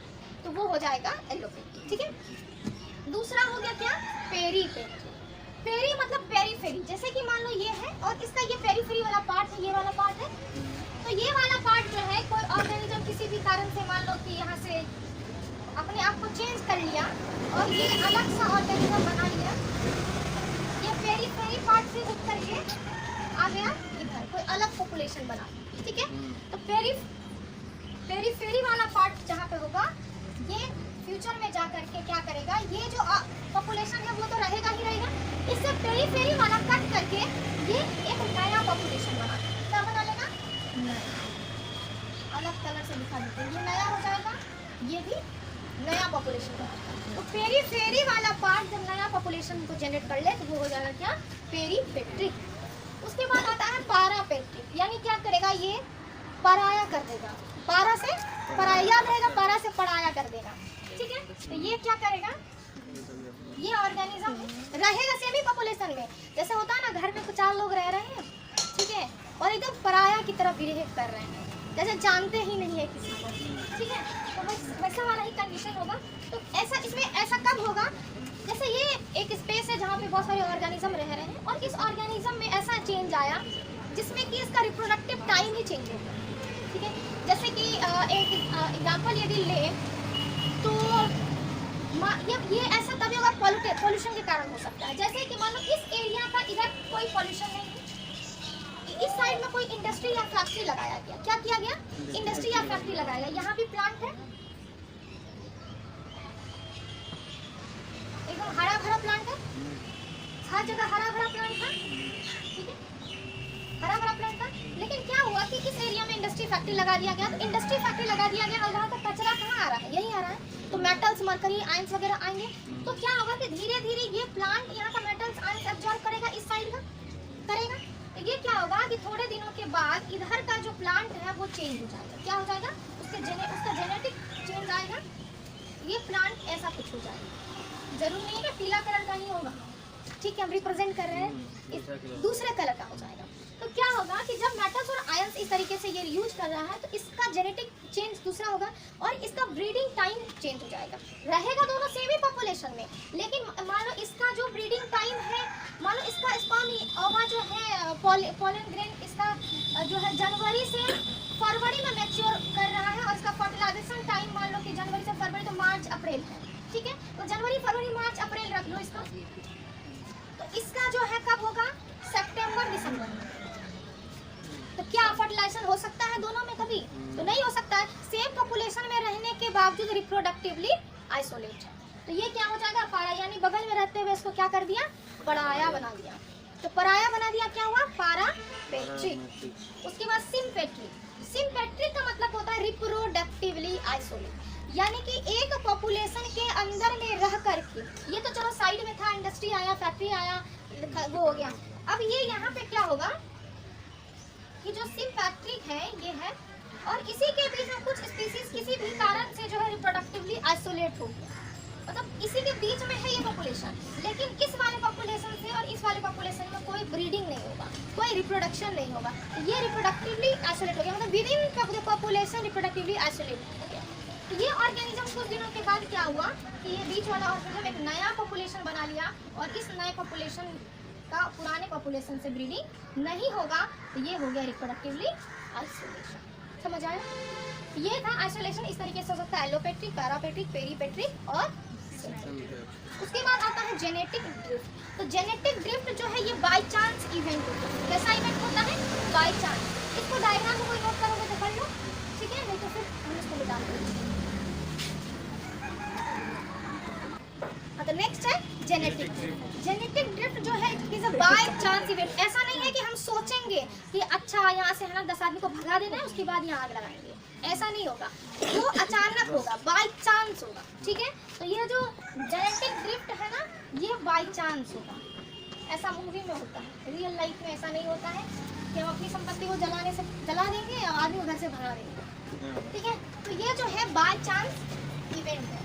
S1: तो वो हो जाएगा एलोपेट्रिक। ठीक है, दूसरा हो गया क्या? पेरीपेट्रिक। पेरी मतलब पेरीफेरी, जैसे कि मान लो ये है और इसका ये पेरीफेरी वाला पार्ट है, ये वाला पार्ट है। तो ये वाला पार्ट जो है कोई ऑर्गेनिज्म किसी भी कारण से मान लो कि यहाँ से अपने आप को चेंज कर लिया और ये अलग सा ऑर्गेनिज्म बना लिया, ये पेरीफेरी पार्ट से उठ करके आ गया इधर, कोई अलग पॉपुलेशन बना। ठीक है, तो पेरीफेरी वाला पार्ट जहाँ पे होगा ये फ्यूचर में जा करके क्या करेगा? ये जो पॉपुलेशन है वो तो रहेगा ही रहेगा, इससे पेरीफेरी वाला कट करके ये एक नया पॉपुलेशन बना लेगा। क्या बना लेगा? अलग कलर से दिखा देते हैं, ये नया हो जाएगा, ये भी नया पॉपुलेशन बना। तो पेरीफेरी वाला पार्ट जब नया पॉपुलेशन को जनरेट कर ले तो वो हो जाएगा क्या? पेरीपेट्रिक। उसके बाद आता है पारापेट्रिक, यानी क्या करेगा? ये पराया कर देगा, पारा से पराया रहेगा, पारा से पराया कर देगा। ठीक है, तो ये क्या करेगा? ये ऑर्गेनिज्म रहेगा सेमी पॉपुलेशन में, जैसे होता है ना घर में कुछ 4 लोग रह रहे हैं, ठीक है, और एकदम पराया की तरह बिहेव कर रहे हैं, जैसे जानते ही नहीं है किसी को। ठीक है, तो वैसा वाला ही कंडीशन होगा। तो ऐसा इसमें ऐसा कब होगा? जैसे ये एक स्पेस है जहाँ पे बहुत सारे ऑर्गेनिज्म रह रहे हैं और इस ऑर्गेनिज्म में ऐसा चेंज आया जिसमें कि इसका रिप्रोडक्टिव टाइम ही चेंज होगा। ठीक है, जैसे कि एक एग्जाम्पल यदि ले तो ये ऐसा तभी होगा पॉल्यूशन के कारण हो सकता है। जैसे कि मान लो इस एरिया का इधर कोई पॉल्यूशन नहीं है, इस साइड में कोई इंडस्ट्री या फैक्ट्री लगाया गया, क्या किया गया, इंडस्ट्री या फैक्ट्री लगाया गया, यहाँ भी प्लांट है, एकदम हरा भरा प्लांट है, हर जगह हरा भरा प्लांट था, ठीक है, हरा भरा प्लांट था। लेकिन क्या हुआ कि इस एरिया में इंडस्ट्री फैक्ट्री लगा दिया गया, तो इंडस्ट्री फैक्ट्री लगा दिया गया और वहाँ का कचरा कहाँ आ रहा है, यही आ रहा है, तो मेटल्स, मरकरी, आयंस वगैरह आएंगे। तो क्या होगा कि धीरे धीरे ये प्लांट यहाँ का मेटल्स, आयंस एब्जॉर्ब करेगा, इस साइड का करेगा, तो ये क्या होगा कि थोड़े दिनों के बाद इधर का जो प्लांट है वो चेंज हो जाएगा, क्या हो जाएगा, उसका जेनेटिक चेंज आएगा, ये प्लांट ऐसा कुछ हो जाएगा, जरूर नहीं है पीला कलर का ही होगा, ठीक है, हम रिप्रेजेंट कर रहे हैं, दूसरे कलर का हो जाएगा। तो क्या होगा कि जब मेटल्स और आयंस इस तरीके से ये यूज कर रहा है तो इसका जेनेटिक चेंज दूसरा होगा और इसका ब्रीडिंग टाइम चेंज हो जाएगा, रहेगा दोनों सेम ही पॉपुलेशन में, लेकिन मान लो इसका जो ब्रीडिंग टाइम है, मान लो इसका स्पर्म ओवा जो है पोलन ग्रेन इसका जो है जनवरी से फरवरी में मैच्योर कर रहा है और इसका फर्टिलाइजेशन टाइम मान लो कि जनवरी से फरवरी तो मार्च अप्रैल है, ठीक है, तो जनवरी फरवरी मार्च अप्रैल रख लो इसका, तो इसका जो है कब होगा, सितंबर दिसंबर में। तो क्या फर्टिलाइजेशन हो सकता है दोनों में कभी, तो नहीं हो सकता है, सेम पॉपुलेशन में रहने के बावजूद रिप्रोडक्टिवली आइसोलेट है। तो ये क्या हो जाएगा, पारा, यानी बगल में रहते हुए इसको क्या कर दिया, पराया बना दिया, तो पराया बना दिया, क्या हुआ, पारापेट्रिक। उसके बाद सिम्पेट्रिक, सिम्पेट्रिक का मतलब होता है रिप्रोडक्टिवली आइसोलेट, यानी कि एक पॉपुलेशन के अंदर में रह करके, ये तो चलो साइड में था, इंडस्ट्री आया, फैक्ट्री आया, वो हो गया, अब ये यहाँ पे क्या होगा कि जो सिम्पेट्रिक है ये है, और इसी के बीच में कुछ स्पीसीज किसी भी कारण से जो है रिप्रोडक्टिवली आइसोलेट हो गया, मतलब इसी के बीच में है ये पॉपुलेशन, लेकिन इस वाले पॉपुलेशन से और इस वाले पॉपुलेशन में कोई ब्रीडिंग नहीं होगा, कोई रिप्रोडक्शन नहीं होगा, तो ये रिप्रोडक्टिवली आइसोलेट हो गया, मतलब with in population reproductively isolate हो गया। तो ये ऑर्गेनिज्म कुछ दिनों के बाद क्या हुआ कि ये बीच वाला ऑर्गेनिज्म एक नया पॉपुलेशन बना लिया, और इस नए पॉपुलेशन का पुराने पॉपुलेशन से ब्रीडिंग नहीं होगा, तो ये हो गया रिप्रोडक्टिवली आइसोलेशन। समझ आया, ये था आइसोलेशन, इस तरीके से हो सकता है एलोपेट्रिक, पैरापेट्रिक, पेरीपेट्रिक और उसके बाद आता है जेनेटिक ड्रिफ्ट। तो जेनेटिक ड्रिफ्ट जो है ये बाय चांस इवेंट होता है, कैसा इवेंट होता है, बाय चांस। इसको डायग्राम में कोई नोट करोगे तो कर लो, ठीक है, नहीं तो फिर हम इसको मिटा देंगे। तो नेक्स्ट है जेनेटिक ड्रिफ्ट। जेनेटिक ड्रिफ्ट जो है it is a by chance event, ऐसा नहीं है कि हम सोचेंगे कि अच्छा यहाँ से है ना 10 आदमी को भगा देना है उसके बाद यहाँ आग लगाएंगे, ऐसा नहीं होगा, वो अचानक होगा, बाय चांस होगा, ठीक है। तो ये जो जेनेटिक ड्रिफ्ट है ना ये बाय चांस होगा, ऐसा मूवी में होता है, रियल लाइफ में ऐसा नहीं होता है कि हम अपनी संपत्ति को जलाने से जला देंगे और आदमी उधर से भगा देंगे, ठीक है। तो ये जो है बाय चांस इवेंट है,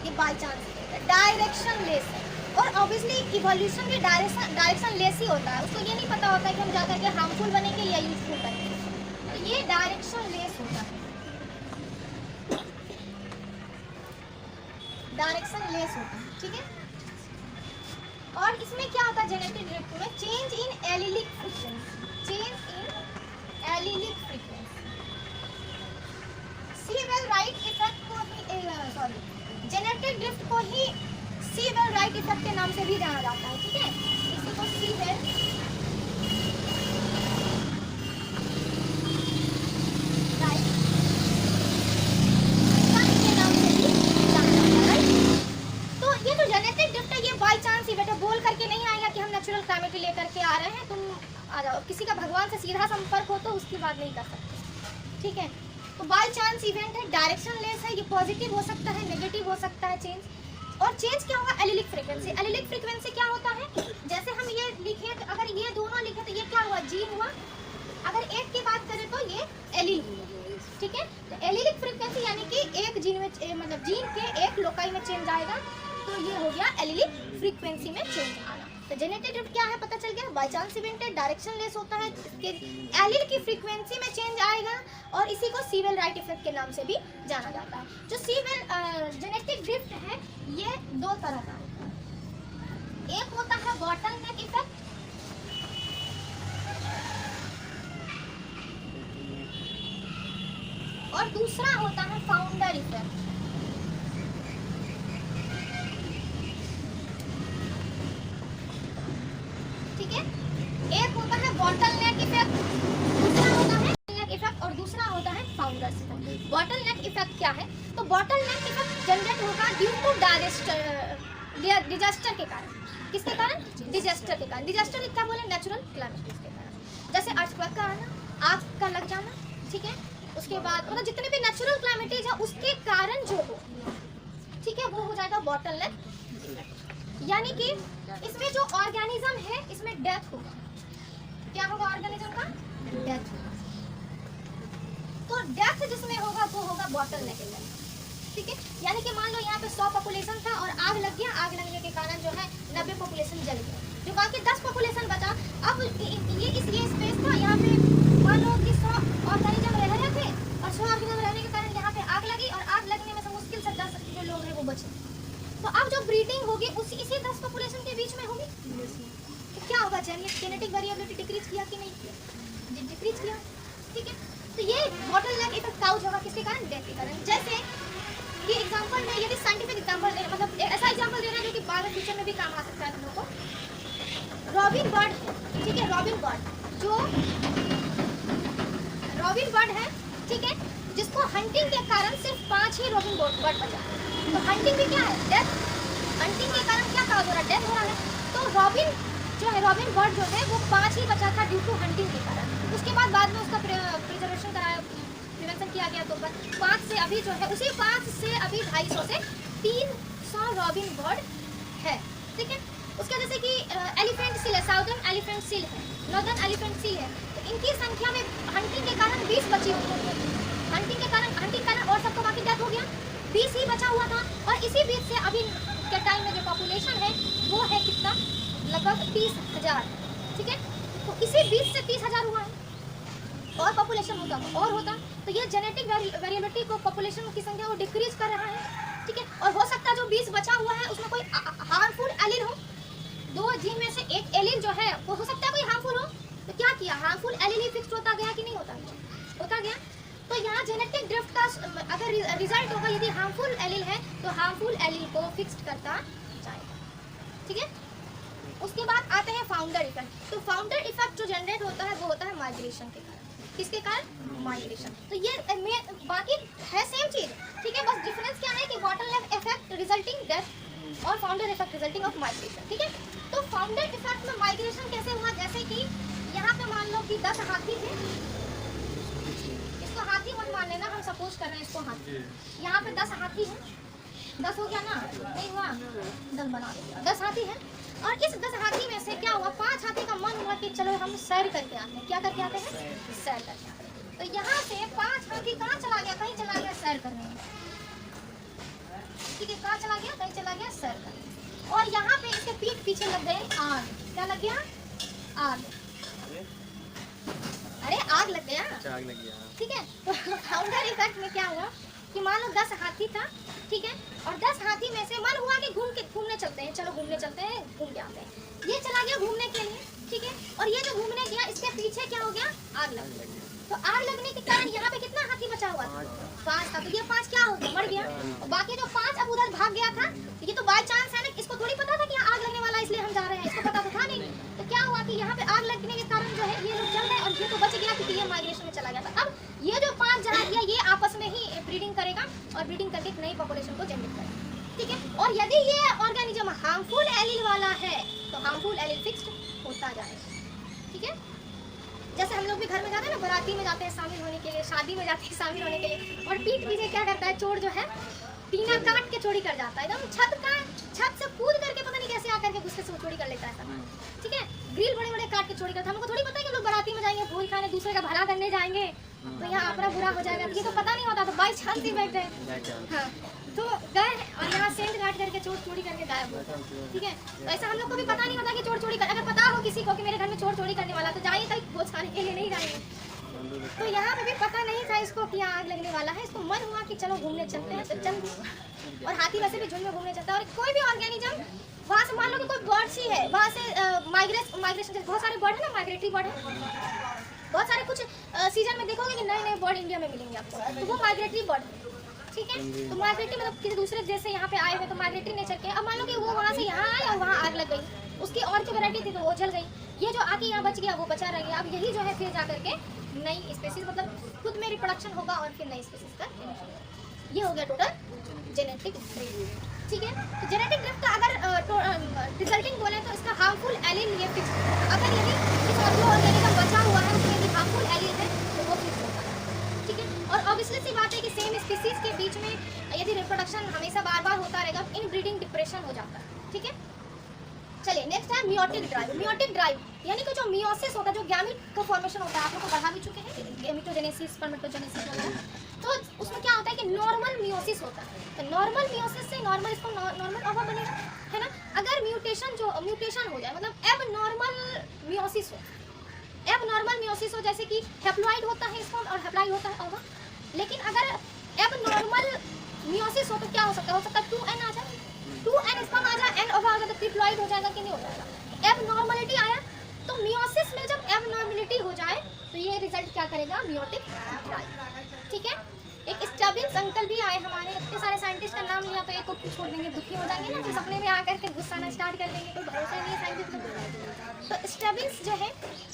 S1: ये बाय चांस डायरेक्शन लेस है, और ऑब्वियसली इवोल्यूशन भी डायरेक्शन लेस ही होता है, उसको ये नहीं पता होता है कि हम जाकर के हार्मफुल बनेंगे या यूजफुल बनेंगे, तो ये डायरेक्शन लेस होता है, डायरेक्शन लेस होता है, ठीक है। और इसमें क्या होता है जेनेटिक ड्रिफ्ट में, change in allelic frequency, change in allelic frequency, Sewall Wright effect को ही सॉरी जेनेटिक ड्रिफ्ट को ही सीवेल राइट इफेक्ट के नाम से भी जाना जाता है, ठीक है, इसी को सीवेल राइट के नाम से भी जाना जाता है, राइट। तो ये जो जेनेटिक ड्रिफ्ट है ये बाय चांस इवेंट है, बोल करके नहीं आएगा कि हम नेचुरल कैलेमिटी लेकर के आ रहे हैं, तुम आ जाओ, किसी का भगवान से सीधा संपर्क हो तो उसकी बात नहीं कर सकते, ठीक है। तो बाय चांस इवेंट है, डायरेक्शन लेस है, ये पॉजिटिव हो सकता है, नेगेटिव हो सकता है चेंज, और चेंज क्या होगा, एलिलिक फ्रीक्वेंसी। एलिलिक फ्रीक्वेंसी क्या होता है, जैसे हम ये लिखे, अगर ये दोनों लिखे तो ये क्या हुआ, जीन हुआ, अगर एक की बात करें तो ये एलील हुआ, ठीक है। तो एलिलिक फ्रीक्वेंसी यानी कि एक जीन में मतलब जीन के एक लोकाई में चेंज आएगा, तो ये हो गया एलिलिक फ्रीक्वेंसी में चेंज आना। तो जेनेटिक ड्रिफ्ट क्या है पता चल गया, बाय चांस इवेंट है, डायरेक्शन लेस होता है, एलील की फ्रीक्वेंसी में चेंज आएगा, और इसी को सीवेल राइट इफेक्ट के नाम से भी जाना जाता है। जो सीवेल जेनेटिक ड्रिफ्ट है ये दो तरह का होता है, एक होता है बॉटलनेक इफेक्ट, और और दूसरा होता है फाउंडर इफेक्ट। ठीक है, एक होता है बॉटलनेक इफेक्ट, दूसरा होता है नेक इफेक्ट और दूसरा होता है फाउंडर इफेक्ट। बॉटलनेक इफेक्ट क्या है? तो बॉटलनेक इफेक्ट जनरेट होगा ड्यू टू डिजास्टर के कारण। किसके कारण? डिजास्टर के कारण। डिजास्टर क्या बोले? नेचुरल कैलामिटीज के कारण, जैसे अर्थक्वेक का आना, आग का लग जाना, ठीक है, उसके बाद मतलब जितने भी नेचुरल कैलामिटीज है उसके कारण जो हो, ठीक है, वो हो जाएगा बॉटलनेक इफेक्ट। यानी कि इसमें जो ऑर्गेनिज्म है इसमें डेथ होगा। क्या होगा? ऑर्गेनिज्म का डेथ होगा। तो डेथ जिसमें होगा वो होगा बॉटलनेक इफेक्ट। ठीक है, यानी कि मान लो यहाँ पे 100 पॉपुलेशन था और आग लग गया, आग लगने के कारण जो है 90 पॉपुलेशन जल गया, जो बाकी 10 पॉपुलेशन बचा। अब ये स्पेस था, यहाँ पे मान लो कि 100 ऑर्गेनिज्म रह रहे थे और 100 ऑर्गेनिज्म रहने के कारण यहाँ पे आग लगी और आग लगने में से मुश्किल से 10 जो लोग हैं वो बचे। तो अब जो ब्रीडिंग होगी इसी 10 पॉपुलेशन के बीच में होगी, तो क्या होगा? जेनेटिक वेरिएबिलिटी डिक्रीज किया कि नहीं किया? डिक्रीज किया। ठीक है, तो ये बॉटलनेक इफेक्ट काउज होगा किसके कारण? डेथ के कारण। जैसे ये एग्जांपल में यदि साइंटिफिक एग्जांपल दे, मतलब ऐसा एग्जांपल दे रहा है जो कि बाद में फ्यूचर में भी काम आ सकता है तुम लोगों को। रॉबिन बर्ड, ठीक है, रॉबिन बर्ड जो रॉबिन बर्ड है, ठीक है, जिसको हंटिंग के कारण सिर्फ 5 ही रॉबिन बर्ड बचा। तो हंटिंग भी क्या है? डेथ। हंटिंग के कारण क्या काउज हो रहा है? डेथ हो रहा है। तो रॉबिन जो है, रॉबिन बर्ड जो है वो 5 ही बचा था ड्यू टू हंटिंग के कारण। उसके बाद में उसका प्रिजर्वेशन कराया, प्रिवेंशन किया गया, तो 5 से अभी जो है उसी 5 से अभी 250 से 300 रॉबिन बर्ड है। ठीक है, उसके जैसे कि एलिफेंट सील है, साउदर्न एलिफेंट सील है, नॉर्दर्न एलिफेंट सील है, तो इनकी संख्या में हंटिंग के कारण 20 बची हुई है। हंटिंग के कारण और सबको बाकी डेथ हो गया, 20 ही बचा हुआ था। और इसी बीच से अभी के टाइम में जो पॉपुलेशन है वो है कितना? लगभग 30,000। ठीक है, तो इसी बीच से 30,000 हुआ है, और पॉपुलेशन होता और होता, तो ये जेनेटिक वेरिएबिलिटी को, पॉपुलेशन की संख्या को डिक्रीज कर रहा है। ठीक है, और हो सकता है जो 20 बचा हुआ है उसमें कोई हार्मफुल एलिल हो, 2 जीन में से एक एलिल जो है वो हो सकता है कोई हार्मफुल हो। तो क्या किया? हार्मफुल एलिल ही फिक्स होता गया कि नहीं होता गया। तो यहाँ जेनेटिक ड्रिफ्ट का अगर रिजल्ट होगा, यदि हार्मफुल एलिल है तो हार्मफुल एलिल को फिक्स करता जाएगा। ठीक है, उसके बाद आते हैं फाउंडर इफेक्ट। तो फाउंडर इफेक्ट जो जनरेट होता है वो होता है माइग्रेशन के कारण। किसके कारण? माइग्रेशन। तो ये बाकी है सेम चीज, ठीक है, बस डिफरेंस क्या है कि बॉटलनेक इफेक्ट रिजल्टिंग डेथ और founder effect resulting of migration. ठीक है, तो फाउंडर इफेक्ट में माइग्रेशन कैसे हुआ? जैसे कि यहाँ पे मान लो कि 10 हाथी थे, इसको हाथी मत मान लेना, हम सपोज कर रहे हैं इसको हाथी। यहाँ पे 10 हाथी है, 10 हो गया ना? नहीं हुआ, 10 बना दिया, 10 हाथी है। और इस 10 हाथी में से क्या हुआ? 5 हाथी का मन हुआ कि चलो हम सैर करके आते हैं। क्या करके आते हैं? सैर करके आते हैं। तो यहाँ से 5 हाथी कहाँ चला गया? कहीं चला गया सैर करने। ठीक है, कहाँ चला गया? कहीं चला गया सैर करने। और यहाँ पे इसके पीठ पीछे लग गए आग। क्या लग गया? आग। अरे आग लग गया, आग लग गया। ठीक है, तो फाउंडर इफेक्ट में क्या हुआ कि मान लो 10 हाथी था, ठीक है, और 10 हाथी में से मन हुआ कि घूमने चलते हैं, चलो घूमने चलते हैं, घूम के आते हैं। ये चला गया घूमने के लिए, ठीक है, और ये जो घूमने गया इसके पीछे क्या हो गया? आग लग गई। तो आग लगने के कारण यहाँ पे कितना हाथी बचा हुआ था? 5 था। तो ये 5 क्या हो गया? मर गया। और बाकी जो 5 अब उधर भाग गया था, ये तो बाय चांस है ना, इसको थोड़ी पता था कि आग लगने वाला इसलिए हम जा रहे हैं, इसको पता तो था नहीं। तो क्या हुआ कि यहाँ पे आग लगने के कारण जो है ये लोग जल गए और ये तो बच गया क्योंकि ये माइग्रेशन में चला गया था। अब ये जो 5 जहाज है ये आपस में ही ब्रीडिंग करेगा और ब्रीडिंग करके एक नई पॉपुलेशन को जनरेट करेगा। ठीक है, और यदि ये ऑर्गेनिज्म हार्मफुल एलिल वाला है तो हार्मफुल एलिल फिक्स्ड होता जाएगा। ठीक है, जैसे हम लोग भी घर में जाते हैं ना, बाराती में जाते हैं शामिल होने के लिए, शादी में जाते हैं शामिल होने के लिए, और पीठ पीछे क्या करता है चोर जो है टीना काट के चोरी कर जाता है, एकदम छत से कूद करके पता नहीं कैसे आकर के गुस्से से चोरी कर लेता है। ठीक है, ग्रिल बड़े बड़े काट के चोरी करता है। हमको थोड़ी पता है कि लोग बाराती में जाएंगे, भोज खाने, दूसरे का भला करने जाएंगे, तो यहाँ अपना बुरा हो जाएगा, ये तो पता नहीं होता। तो बाई चांस ही बैठ गए, हाँ, तो गए और यहाँ सेंट काट करके चोर चोरी करके गायब हो गया। ठीक है, तो ऐसा हम लोग को भी पता नहीं होता कि चोर चोरी कर, अगर पता हो किसी को कि मेरे घर में चोर चोरी करने वाला तो जाइए कहीं भोज खाने के लिए नहीं जाएंगे। तो यहाँ पे भी पता नहीं था इसको कि आग लगने वाला है, इसको मन हुआ कि चलो घूमने चलते हैं, तो चल दिए। और हाथी वैसे भी झुंड में घूमने चलता है। और कोई भी ऑर्गेनिज्म वहाँ से मान लो कि कोई बर्ड सी है, वहाँ से माइग्रेशन, बहुत सारे बर्ड है ना, माइग्रेटरी बर्ड है, बहुत सारे कुछ सीजन में देखोगे कि नए नए बर्ड इंडिया में मिलेंगे आपको, तो वो माइग्रेटरी बर्ड, ठीक है। तो माइग्रेटरी मतलब किसी दूसरे जैसे यहाँ पे आए हुए तो माइग्रेटरी नेचर के। अब मान लो कि वो वहाँ से यहाँ आए और वहाँ आग लग गई, उसकी और जो वैरायटी थी तो वो जल गई, ये जो आके यहाँ बच गया वो बचा रह गया। अब यही जो है फिर जा करके नई स्पीसीज मतलब खुद में रिप्रोडक्शन होगा और फिर नई स्पीसीज का ये हो गया टोटल जेनेटिक ड्रिफ्ट, ठीक है। तो जेनेटिक ड्रिफ्ट का अगर रिजल्टिंग बोले तो इसका हार्मफुल एलील ये फिक्स, अगर यदि इस ऑर्गेनिज्म बचा हुआ है उसमें यदि हार्मफुल एलील है तो वो फिक्स होगा, ठीक है। और ऑब्वियसली सी बात है कि सेम स्पीसीज के बीच में यदि रिप्रोडक्शन हमेशा बार बार होता रहेगा इन ब्रीडिंग डिप्रेशन हो जाता है, ठीक है। चलिए नेक्स्ट है मियोटिक ड्राइव। मियोटिक ड्राइव यानी कि जो मियोसिस होता है, जो गैमीट का फॉर्मेशन होता है, आप लोग को पढ़ा भी चुके हैं गैमेटोजेनेसिस, स्पर्मेटोजेनेसिस वगैरह। तो उसमें क्या होता है कि नॉर्मल मियोसिस होता है, तो नॉर्मल मियोसिस से नॉर्मल इसको नॉर्मल ओवा बनेगा, है ना। अगर म्यूटेशन हो जाए मतलब एब नॉर्मल मियोसिस हो, एब नॉर्मल मियोसिस हो, जैसे कि हेप्लॉइड होता है स्पर्म और हेप्लॉइड होता है ओवा, लेकिन अगर एब नॉर्मल मियोसिस हो तो क्या हो सकता है 2n आ जाए, 2n स्पर्म आ जाए, n ओवा आ जाए तो ट्रिप्लॉइड हो जाएगा कि नहीं हो जाएगा। एब नॉर्मलिटी आया तो मियोसिस में जब एब नॉर्मलिटी हो जाए तो ये रिजल्ट क्या करेगा मियोटिक ड्राइव, ठीक है। एक स्टबिन्स अंकल भी आए हमारे, इतने सारे साइंटिस्ट का नाम लिया तो एक को छोड़ देंगे, दुखी हो जाएंगे ना, तो सपने में आकर के गुस्साना स्टार्ट कर देंगे, कोई भरोसा नहीं है साइंटिस्ट को। तो स्टबिन्स जो है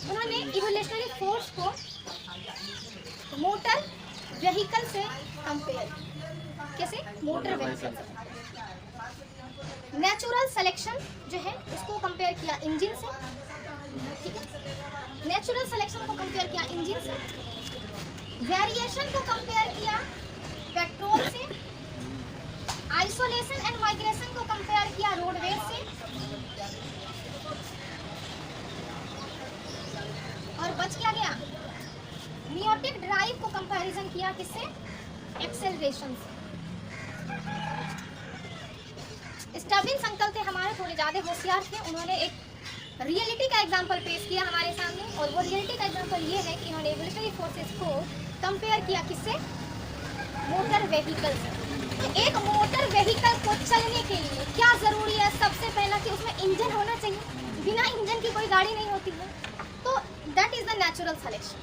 S1: उन्होंने इवोल्यूशनरी फोर्स को मोटर व्हीकल से कंपेयर, कैसे मोटर व्हीकल से, नेचुरल सिलेक्शन जो है उसको कंपेयर किया इंजन से, ठीक है। नेचुरल सिलेक्शन को कंपेयर किया इंजन से, वेरिएशन को कंपेयर किया पेट्रोल से, आइसोलेशन एंड माइग्रेशन को कंपेयर किया रोडवेज से, और बच क्या गया मियोटिक ड्राइव को कंपैरिजन किया किससे, एक्सेलरेशन से। स्टबिन्स अंकल थे हमारे, थोड़े ज़्यादा होशियार थे, उन्होंने एक रियलिटी का एग्जाम्पल पेश किया हमारे सामने, और वो रियलिटी का एग्जाम्पल ये है कि इन्होंने एवोल्यूशनरी फोर्सेस को कंपेयर किया किससे, मोटर व्हीकल से। तो एक मोटर व्हीकल को चलने के लिए क्या ज़रूरी है, सबसे पहला कि उसमें इंजन होना चाहिए, बिना इंजन की कोई गाड़ी नहीं होती है। तो that is the natural selection.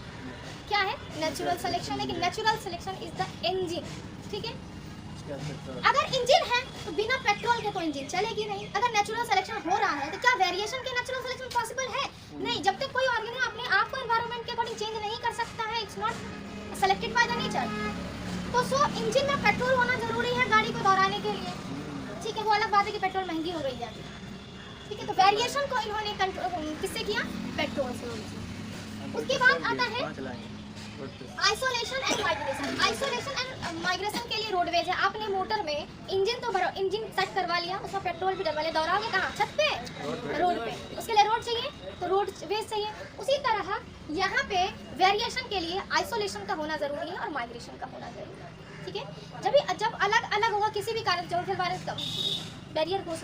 S1: क्या है नेचुरल सिलेक्शन है कि natural selection is the engine, ठीक है। अगर इंजन है तो बिना पेट्रोल के तो इंजन चलेगी नहीं। अगर नेचुरल सिलेक्शन हो रहा है तो क्या वेरिएशन के नेचुरल सिलेक्शन पॉसिबल है, नहीं। जब तक कोई ऑर्गेनिज्म अपने आप को एनवायरनमेंट के अकॉर्डिंग चेंज नहीं कर सकता है, it's not selected by the nature. तो सो इंजन में पेट्रोल होना जरूरी है गाड़ी को दौड़ाने के लिए, ठीक है। वो अलग बात है कि पेट्रोल महंगी हो गई है, ठीक है। तो वेरिएशन को इन्होंने कंट्रोल किससे किया, पेट्रोल से। उसके बाद आता है isolation and migration. Isolation and migration के लिए रोडवेज है। आपने मोटर में इंजन तो इंजन सेट करवा लिया, उसमें पेट्रोल भी डलवा लिया, दौड़ाओगे कहाँ, छत पे, रोड पे, उसके लिए रोड चाहिए तो रोड वेज चाहिए। उसी तरह यहाँ पे वेरिएशन के लिए आइसोलेशन का होना जरूरी है और माइग्रेशन का होना जरूरी है, ठीक है। जब अलग अलग होगा किसी भी कारण जो वायरस बैरियर हो,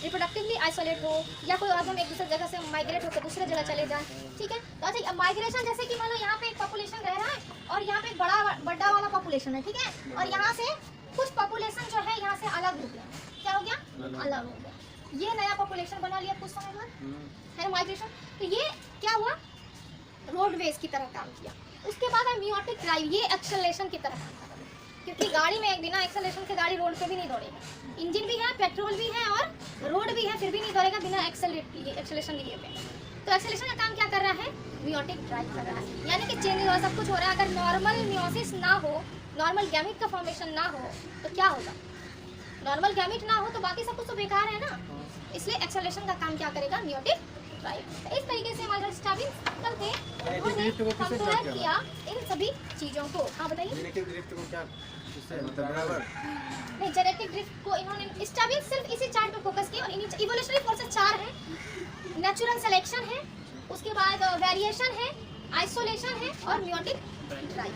S1: रिप्रोडक्टिवली आइसोलेट हो, या कोई ऑर्गन एक दूसरे जगह से माइग्रेट होकर दूसरे जगह चले जाए, ठीक है। तो अच्छा माइग्रेशन जैसे कि मान लो यहाँ पे एक पॉपुलेशन रह रहा है और यहाँ पे एक बड़ा वाला पॉपुलेशन है, ठीक है, और यहाँ से कुछ पॉपुलेशन जो है यहाँ से अलग हो गया, क्या हो गया, अलग हो गया, ये नया पॉपुलेशन बना लिया कुछ समय बाद, है माइग्रेशन। तो ये क्या हुआ, रोडवेज की तरह काम किया। उसके बाद है मियोटिक ड्राइव, ये एक्सेलरेशन की तरह काम करता है, क्योंकि गाड़ी में बिना एक्सेलरेशन के गाड़ी रोड पे भी नहीं दौड़ेगा। इंजन भी है, पेट्रोल भी है और रोड भी है, फिर भी नहीं दौड़ेगा बिना एक्सेलरेशन लिए हुए। तो एक्सेलरेशन का काम क्या कर रहा है, मियोटिक ड्राइव कर रहा है, यानी कि चेंज और सब कुछ हो रहा है। अगर नॉर्मल मियोसिस ना हो, नॉर्मल गैमिट का फॉर्मेशन ना हो तो क्या होगा, नॉर्मल गैमिट ना हो तो बाकी सब कुछ तो बेकार है ना। इसलिए एक्सेलरेशन का काम क्या करेगा, मियोटिक ड्राइव। इस तरीके से हमारे स्टबिन्स अंकल थे, उन्होंने कंपेयर किया इन सभी चीज़ों को। हाँ बताइए, नहीं जेनेटिक ड्रिफ्ट को इन्होंने स्टबिन्स सिर्फ इसी चार्ट पे फोकस किया। और इवोल्यूशनरी फोर्सेस 4 हैं, नेचुरल सिलेक्शन है, उसके बाद वेरिएशन है, आइसोलेशन है और मियोटिक ड्राइव।